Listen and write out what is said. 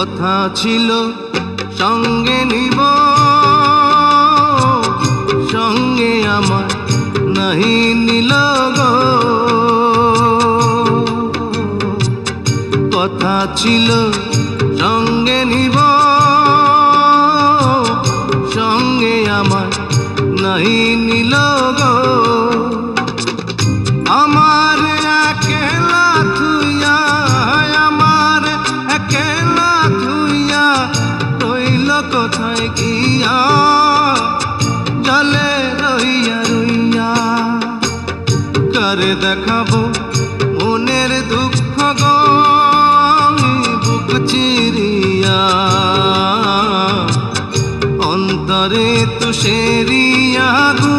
কথা ছিল সঙ্গে নিব, সঙ্গে আমার নাহি নিল গো। কথা ছিল সঙ্গে নিব, সঙ্গে আমার নাহি নিল গো। আমার একলা থুইয়া, আমার একলা থুইয়া রইল কোথায় গিয়া, জলে রইয়া রইয়া। কারে দেখাবো মনের দুঃখ গো আমি বুক চিরিয়া, অন্তরে তুষেরিয়া গো